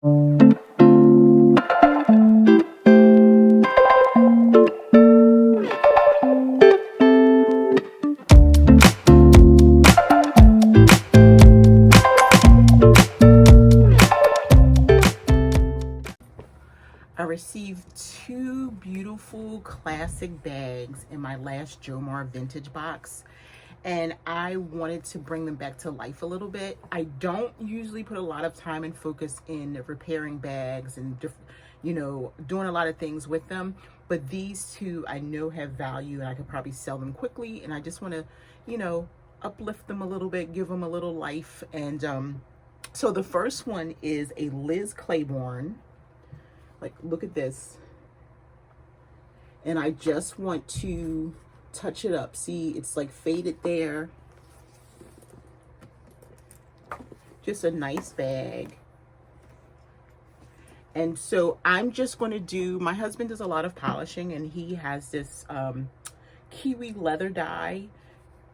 I received two beautiful classic bags in my last Jomar vintage box, and I wanted to bring them back to life a little bit. I don't usually put a lot of time and focus in repairing bags and doing a lot of things with them, but these two I know have value and I could probably sell them quickly, and I just want to uplift them a little bit, give them a little life. And so the first one is a Liz Claiborne. Like, look at this. And I just want to touch it up. See, it's like faded there. Just a nice bag. And so I'm just going to do, my husband does a lot of polishing, and he has this kiwi leather dye,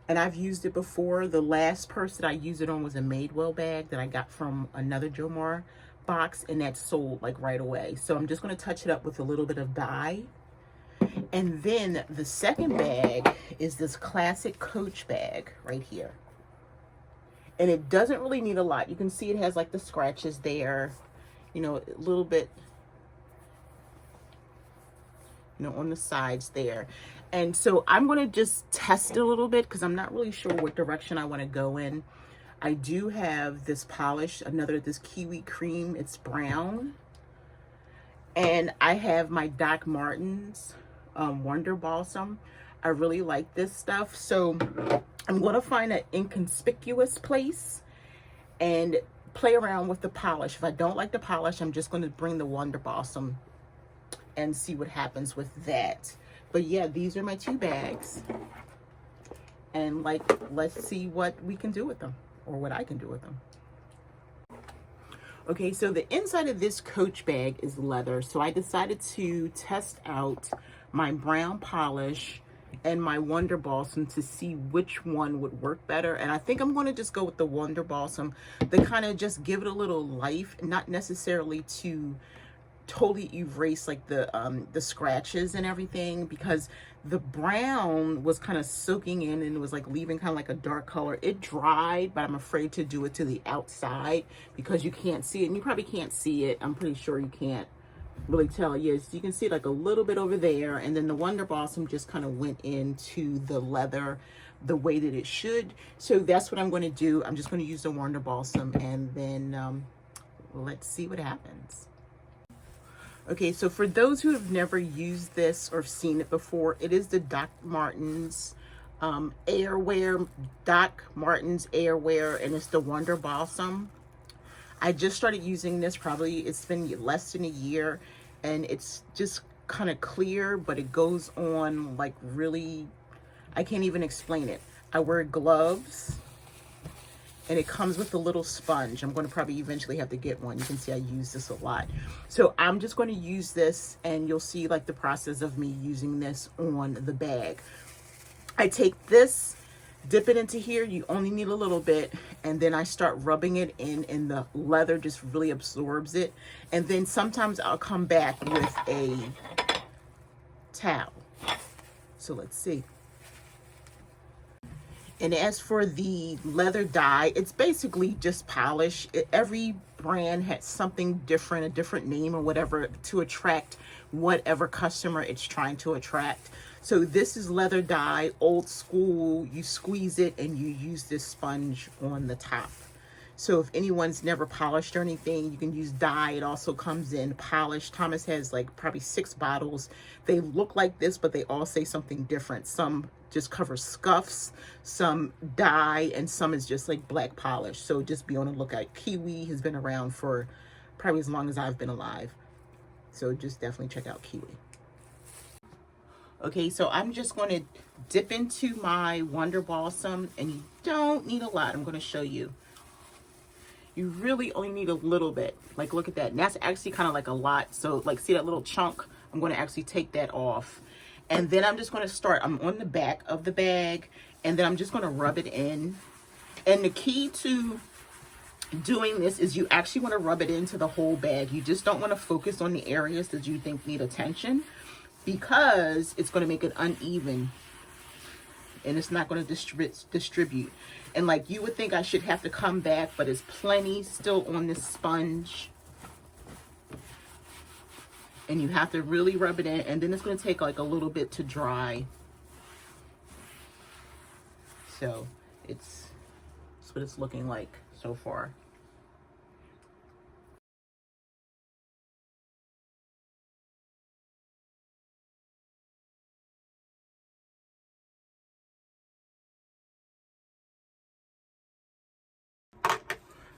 and I've used it before. The last purse that I used it on was a Madewell bag that I got from another Jomar box, and that sold like right away. So I'm just going to touch it up with a little bit of dye. And then the second bag is this classic Coach bag right here, and it doesn't really need a lot. You can see it has like the scratches there, a little bit on the sides there. And so I'm going to just test it a little bit because I'm not really sure what direction I want to go in. I do have this polish, this kiwi cream, it's brown. And I have my Doc Martens Wonder Balsam. I really like this stuff. So I'm going to find an inconspicuous place and play around with the polish. If I don't like the polish, I'm just going to bring the Wonder Balsam and see what happens with that. But yeah, these are my two bags. And let's see what we can do with them, or what I can do with them. Okay, so the inside of this Coach bag is leather. So I decided to test out my brown polish and my Wonder Balsam to see which one would work better. And I think I'm going to just go with the Wonder Balsam to kind of just give it a little life, not necessarily to totally erase like the scratches and everything, because the brown was kind of soaking in and it was like leaving kind of like a dark color. It dried, but I'm afraid to do it to the outside because you can't see it, and you probably can't see it. I'm pretty sure you can't really tell. Yes, you can see like a little bit over there, and then the Wonder Balsam just kind of went into the leather the way that it should. So that's what I'm going to do. I'm just going to use the Wonder Balsam, and then let's see what happens. Okay, so for those who have never used this or seen it before, it is the Doc Martens Airwear, and it's the Wonder Balsam. I just started using this, it's been less than a year, and it's just kind of clear, but it goes on like really, I can't even explain it. I wear gloves, and it comes with a little sponge. I'm going to probably eventually have to get one. You can see I use this a lot. So I'm just going to use this, and you'll see like the process of me using this on the bag. I take this, dip it into here. You only need a little bit, and then I start rubbing it in, and the leather just really absorbs it. And then sometimes I'll come back with a towel. So let's see. And as for the leather dye, it's basically just polish. Every brand has something different, a different name or whatever, to attract whatever customer it's trying to attract. So this is leather dye, old school. You squeeze it and you use this sponge on the top. So if anyone's never polished or anything, you can use dye. It also comes in polished. Thomas has like probably 6 bottles. They look like this, but they all say something different. Some just cover scuffs, some dye, and some is just like black polish. So just be on the lookout. Kiwi has been around for probably as long as I've been alive. So just definitely check out Kiwi. Okay, so I'm just going to dip into my Wonder Balsam, and you don't need a lot. I'm going to show you. You really only need a little bit. Like, look at that. And that's actually kind of like a lot. So like, see that little chunk? I'm going to actually take that off. And then I'm just going to start. I'm on the back of the bag, and then I'm just going to rub it in. And the key to doing this is you actually want to rub it into the whole bag. You just don't want to focus on the areas that you think need attention, because it's going to make it uneven and it's not going to distribute. And like, you would think I should have to come back, but there's plenty still on this sponge. And you have to really rub it in, and then it's going to take like a little bit to dry. So that's what it's looking like so far.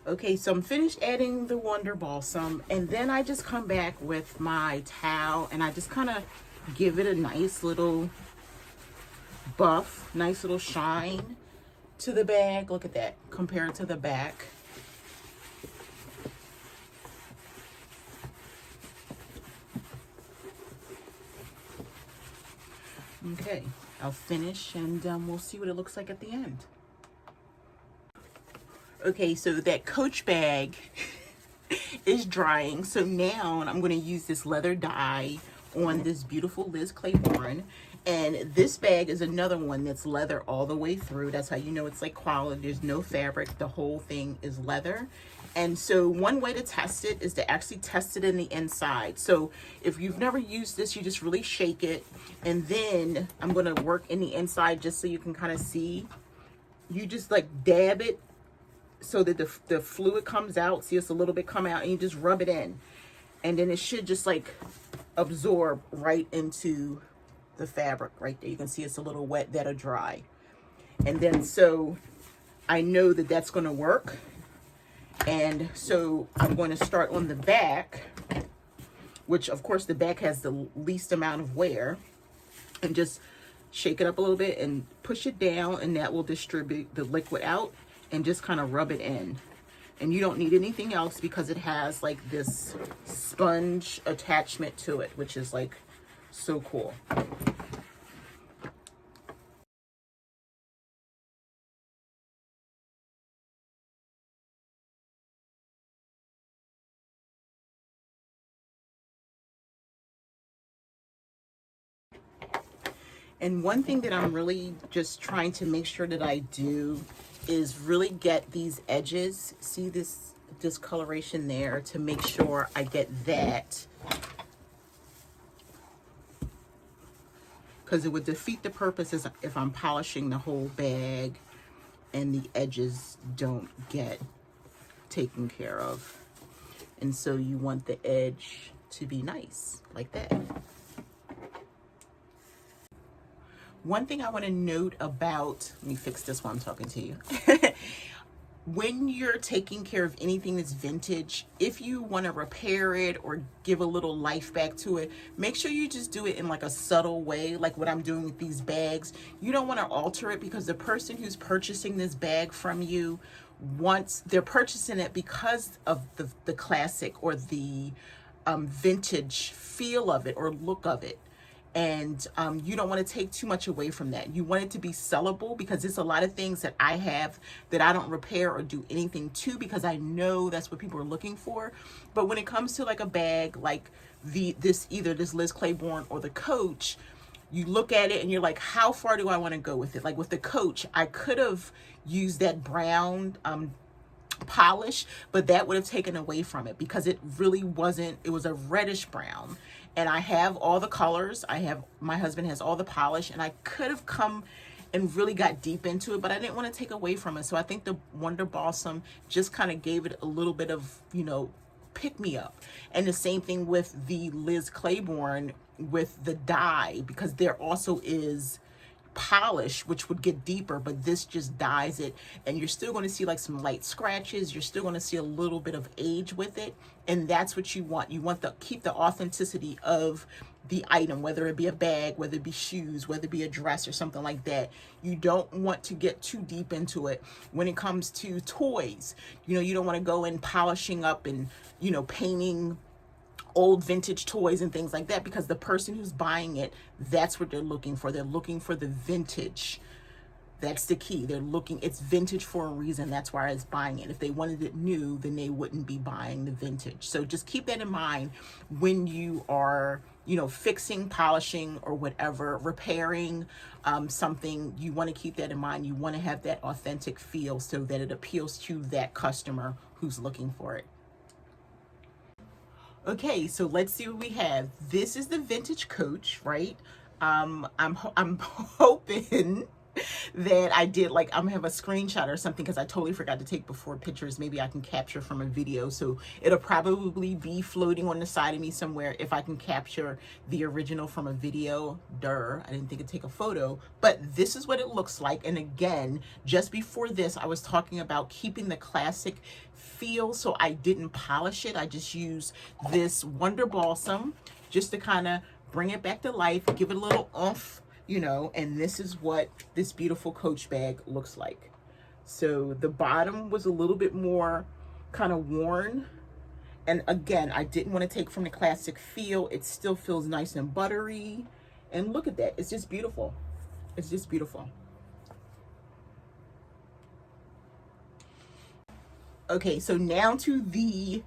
Okay, so I'm finished adding the Wonder Balsam, and then I just come back with my towel and I just kind of give it a nice little buff, nice little shine to the bag. Look at that, compared to the back. Okay, I'll finish and we'll see what it looks like at the end. Okay, so that Coach bag is drying. So now I'm going to use this leather dye on this beautiful Liza Claiborne. And this bag is another one that's leather all the way through. That's how you know it's like quality. There's no fabric. The whole thing is leather. And so one way to test it is to actually test it in the inside. So if you've never used this, you just really shake it. And then I'm going to work in the inside just so you can kind of see. You just like dab it so that the fluid comes out. See, it's a little bit come out, and you just rub it in. And then it should just like absorb right into the fabric right there. You can see it's a little wet, that'll dry. And then so I know that that's going to work. And so I'm going to start on the back, which of course the back has the least amount of wear, and just shake it up a little bit and push it down, and that will distribute the liquid out, and just kind of rub it in. And you don't need anything else because it has like this sponge attachment to it, which is like so cool. And one thing that I'm really just trying to make sure that I do is really get these edges. See this discoloration there, to make sure I get that. Because it would defeat the purpose if I'm polishing the whole bag and the edges don't get taken care of. And so you want the edge to be nice, like that. One thing I want to note about, let me fix this while I'm talking to you. When you're taking care of anything that's vintage, if you want to repair it or give a little life back to it, make sure you just do it in like a subtle way, like what I'm doing with these bags. You don't want to alter it, because the person who's purchasing this bag from you they're purchasing it because of the classic or the vintage feel of it or look of it. And you don't want to take too much away from that. You want it to be sellable, because there's a lot of things that I have that I don't repair or do anything to, because I know that's what people are looking for. But when it comes to like a bag like either this Liza Claiborne or the Coach, you look at it and you're like, how far do I want to go with it? Like with the Coach, I could have used that brown polish, but that would have taken away from it, because it really wasn't, it was a reddish brown. And I have all the colors. My husband has all the polish, and I could have come and really got deep into it, but I didn't want to take away from it. So I think the Wonder Balsam just kind of gave it a little bit of, pick me up. And the same thing with the Liza Claiborne with the dye, because there also is polish which would get deeper, but this just dyes it, and you're still going to see like some light scratches. You're still going to see a little bit of age with it, and that's what you want. You want to keep the authenticity of the item, whether it be a bag, whether it be shoes, whether it be a dress or something like that. You don't want to get too deep into it. When it comes to toys, you don't want to go in polishing up and painting old vintage toys and things like that, because the person who's buying it, that's what they're looking for. They're looking for the vintage That's the key. They're looking, it's vintage for a reason. That's why I was buying it. If they wanted it new, then they wouldn't be buying the vintage. So just keep that in mind when you are, you know, fixing, polishing, or whatever, repairing something. You want to keep that in mind. You want to have that authentic feel so that it appeals to that customer who's looking for it. Okay, so let's see what we have. This is the vintage coach, right? I'm hoping that I did, like, I'm gonna have a screenshot or something because I totally forgot to take before pictures. Maybe I can capture from a video, so it'll probably be floating on the side of me somewhere if I can capture the original from a video. I didn't think it'd take a photo, but this is what it looks like. And again, just before this, I was talking about keeping the classic feel, so I didn't polish it. I just used this Wonder Balsam just to kind of bring it back to life, give it a little oomph, you know. And this is what this beautiful Coach bag looks like. So the bottom was a little bit more kind of worn, and again, I didn't want to take from the classic feel. It still feels nice and buttery, and look at that. It's just beautiful. It's just beautiful. Okay, so now to the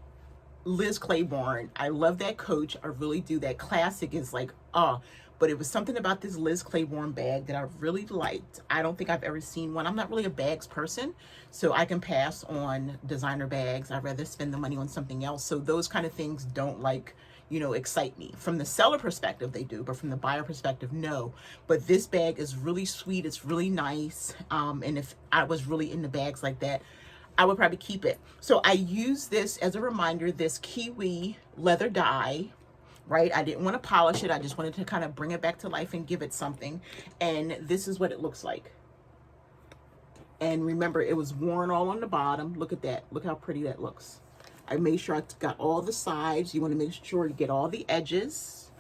Liz Claiborne. I love that Coach. I really do. That classic is like, but it was something about this Liz Claiborne bag that I really liked. I don't think I've ever seen one. I'm not really a bags person, so I can pass on designer bags. I'd rather spend the money on something else. So those kind of things don't, like, you know, excite me. From the seller perspective, they do, but from the buyer perspective, no. But this bag is really sweet. It's really nice. And if I was really into bags like that, I would probably keep it. So I use this as a reminder, this kiwi leather dye, right? I didn't want to polish it. I just wanted to kind of bring it back to life and give it something. And this is what it looks like. And remember, it was worn all on the bottom. Look at that. Look how pretty that looks. I made sure I got all the sides. You want to make sure you get all the edges.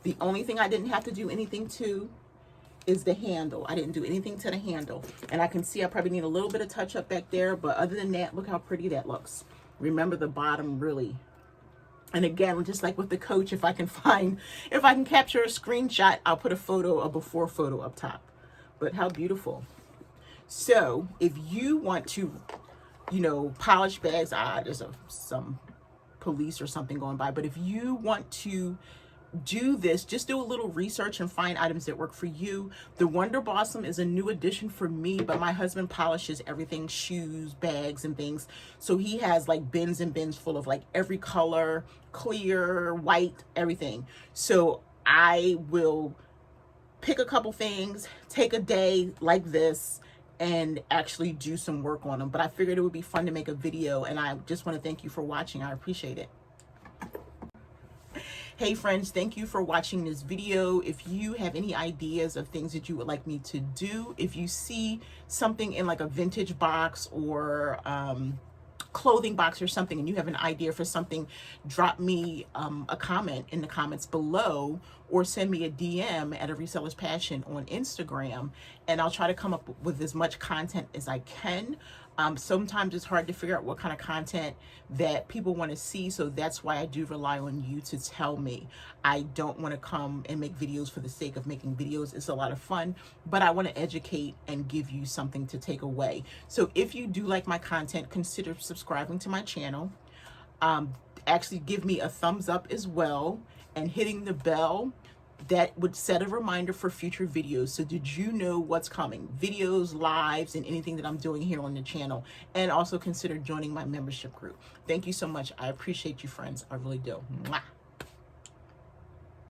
The only thing I didn't have to do anything to is the handle. I didn't do anything to the handle. And I can see I probably need a little bit of touch up back there, but other than that, look how pretty that looks. Remember the bottom really. And again, just like with the Coach, if I can capture a screenshot, I'll put a before photo up top. But how beautiful. So if you want to, you know, polish bags, there's some police or something going by, but if you want to do this, just do a little research and find items that work for you. The Wonder Balsam is a new addition for me, but my husband polishes everything, shoes, bags, and things. So he has like bins and bins full of like every color, clear, white, everything. So I will pick a couple things, take a day like this, and actually do some work on them. But I figured it would be fun to make a video, and I just want to thank you for watching. I appreciate it. Hey friends, thank you for watching this video. If you have any ideas of things that you would like me to do, if you see something in like a vintage box or clothing box or something and you have an idea for something, drop me a comment in the comments below, or send me a DM at A Reseller's Passion on Instagram, and I'll try to come up with as much content as I can. Sometimes it's hard to figure out what kind of content that people want to see, so that's why I do rely on you to tell me. I don't want to come and make videos for the sake of making videos. It's a lot of fun, but I want to educate and give you something to take away. So if you do like my content, consider subscribing to my channel. Actually give me a thumbs up as well, and hitting the bell. That would set a reminder for future videos. So did you know what's coming? Videos, lives, and anything that I'm doing here on the channel. And also consider joining my membership group. Thank you so much. I appreciate you, friends. I really do. Mwah.